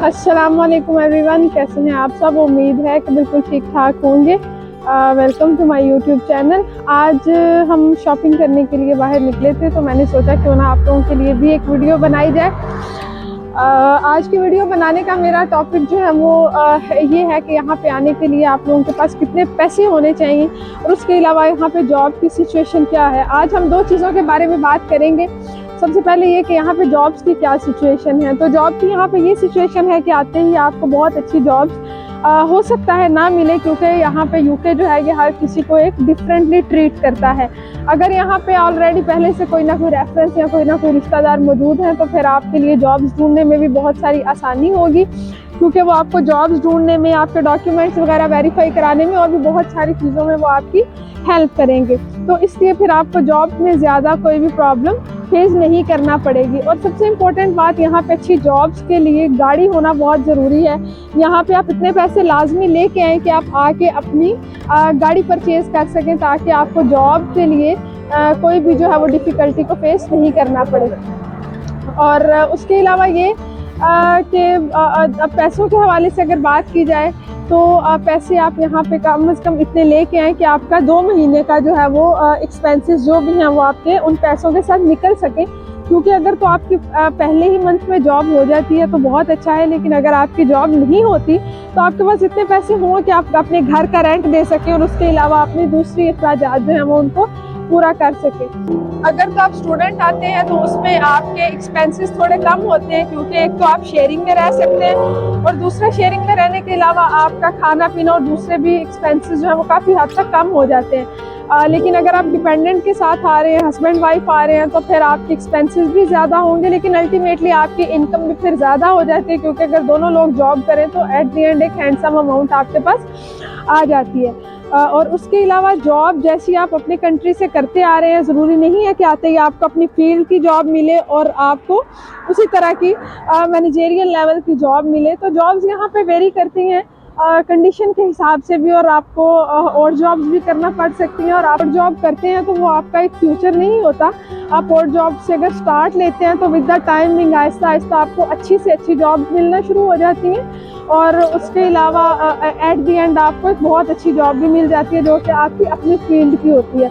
अस्सलामुअलैकुम एवरीवन, कैसे हैं आप सब। उम्मीद है कि बिल्कुल ठीक ठाक होंगे। Welcome to my YouTube channel. आज हम शॉपिंग करने के लिए बाहर निकले थे, तो मैंने सोचा क्यों ना आप लोगों के लिए भी एक वीडियो बनाई जाए। आज की वीडियो बनाने का मेरा टॉपिक जो है वो ये है कि यहाँ पे आने के लिए आप लोगों के पास कितने पैसे होने चाहिए और उसके अलावा यहाँ पे जॉब की सिचुएशन क्या है। आज हम दो चीज़ों के बारे में बात करेंगे। सबसे पहले ये कि यहाँ पे जॉब्स की क्या सिचुएशन है। तो जॉब की यहाँ पे ये सिचुएशन है कि आते ही आपको बहुत अच्छी जॉब्स हो सकता है ना मिले, क्योंकि यहाँ पे यूके जो है ये हर किसी को एक डिफरेंटली ट्रीट करता है। अगर यहाँ पे ऑलरेडी पहले से कोई ना कोई रेफरेंस या कोई ना कोई रिश्तेदार मौजूद है तो फिर आपके लिए जॉब्स ढूंढने में भी बहुत सारी आसानी होगी, क्योंकि वो आपको जॉब्स ढूंढने में, आपके डॉक्यूमेंट्स वगैरह वेरीफाई कराने में और भी बहुत सारी चीज़ों में वो आपकी हेल्प करेंगे। तो इसलिए फिर आपको जॉब में ज़्यादा कोई भी प्रॉब्लम फेस नहीं करना पड़ेगी। और सबसे इम्पोर्टेंट बात, यहाँ पे अच्छी जॉब्स के लिए गाड़ी होना बहुत ज़रूरी है। यहाँ पे आप इतने पैसे लाजमी लेके आएँ कि आप आके अपनी गाड़ी परचेज़ कर सकें, ताकि आपको जॉब के लिए कोई भी जो है वो डिफ़िकल्टी को फेस नहीं करना पड़े। और उसके अलावा ये कि पैसों के हवाले से अगर बात की जाए तो पैसे आप यहाँ पे कम से कम इतने लेके आएँ कि आपका 2 महीने का जो है वो एक्सपेंसेस जो भी हैं वो आपके उन पैसों के साथ निकल सके। क्योंकि अगर तो आपकी पहले ही मंथ में जॉब हो जाती है तो बहुत अच्छा है, लेकिन अगर आपकी जॉब नहीं होती तो आपके पास इतने पैसे हों कि आप अपने घर का रेंट दे सकें और उसके अलावा अपनी दूसरी अखराजात जो हैं वो उनको पूरा कर सके। अगर तो आप स्टूडेंट आते हैं तो उसमें आपके एक्सपेंसेस थोड़े कम होते हैं, क्योंकि एक तो आप शेयरिंग में रह सकते हैं और दूसरा शेयरिंग में रहने के अलावा आपका खाना पीना और दूसरे भी एक्सपेंसेस जो है वो काफ़ी हद तक कम हो जाते हैं। लेकिन अगर आप डिपेंडेंट के साथ आ रहे हैं, हस्बैंड वाइफ आ रहे हैं, तो फिर आपके एक्सपेंसेस भी ज़्यादा होंगे, लेकिन अल्टीमेटली आपकी इनकम भी फिर ज़्यादा हो जाती है, क्योंकि अगर दोनों लोग जॉब करें तो एट द एंड एक हैंडसम अमाउंट आपके पास आ जाती है। और उसके अलावा जॉब जैसी आप अपनी कंट्री से करते आ रहे हैं, ज़रूरी नहीं है कि आते ही आपको अपनी फील्ड की जॉब मिले और आपको उसी तरह की मैनेजेरियल लेवल की जॉब मिले। तो जॉब्स यहाँ पे वेरी करती हैं कंडीशन के हिसाब से भी, और आपको और जॉब्स भी करना पड़ सकती हैं। और आप जॉब करते हैं तो वो आपका एक फ्यूचर नहीं होता। आप और जॉब से अगर स्टार्ट लेते हैं तो with the timing Aahista Aahista आपको अच्छी से अच्छी जॉब मिलना शुरू हो जाती हैं, और उसके अलावा एट द एंड आपको एक बहुत अच्छी जॉब भी मिल जाती है जो कि आपकी अपनी फील्ड की होती है।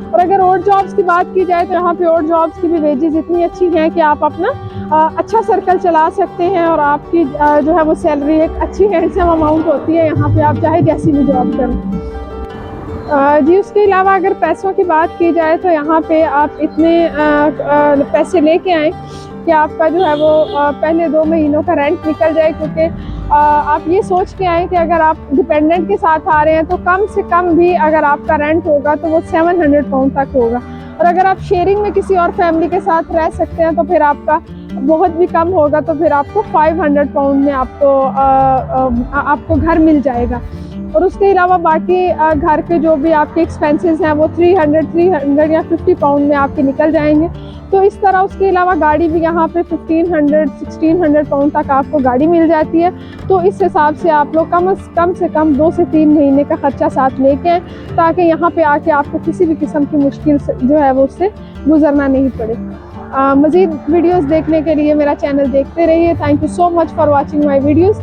और अगर और जॉब्स की बात की जाए तो यहाँ पे और जॉब्स की भी वेजेस इतनी अच्छी हैं कि आप अपना अच्छा सर्कल चला सकते हैं, और आपकी जो है वो सैलरी एक अच्छी हैंडसम अमाउंट होती है यहाँ पे, आप चाहे जैसी भी जॉब करें। जी, उसके अलावा अगर पैसों की बात की जाए तो यहाँ पे आप इतने पैसे लेके आएँ कि आपका जो है वो पहले 2 महीनों का रेंट निकल जाए। क्योंकि आप ये सोच के आएँ कि अगर आप डिपेंडेंट के साथ आ रहे हैं तो कम से कम भी अगर आपका रेंट होगा तो वो 700 पाउंड तक होगा, और अगर आप शेयरिंग में किसी और फैमिली के साथ रह सकते हैं तो फिर आपका बहुत भी कम होगा, तो फिर आपको 500 पाउंड में आपको घर मिल जाएगा। और उसके अलावा बाकी घर के जो भी आपके एक्सपेंसेस हैं वो 300 या 50 पाउंड में आपके निकल जाएंगे। तो इस तरह उसके अलावा गाड़ी भी यहाँ पे 1600 पाउंड तक आपको गाड़ी मिल जाती है। तो इस हिसाब से आप लोग कम से कम 2 से 3 महीने का खर्चा साथ लेके आएँ, ताकि यहाँ पे आके आपको किसी भी किस्म की मुश्किल जो है वो उससे गुजरना नहीं पड़े। मज़ीद वीडियोस देखने के लिए मेरा चैनल देखते रहिए। Thank you so much for watching my videos.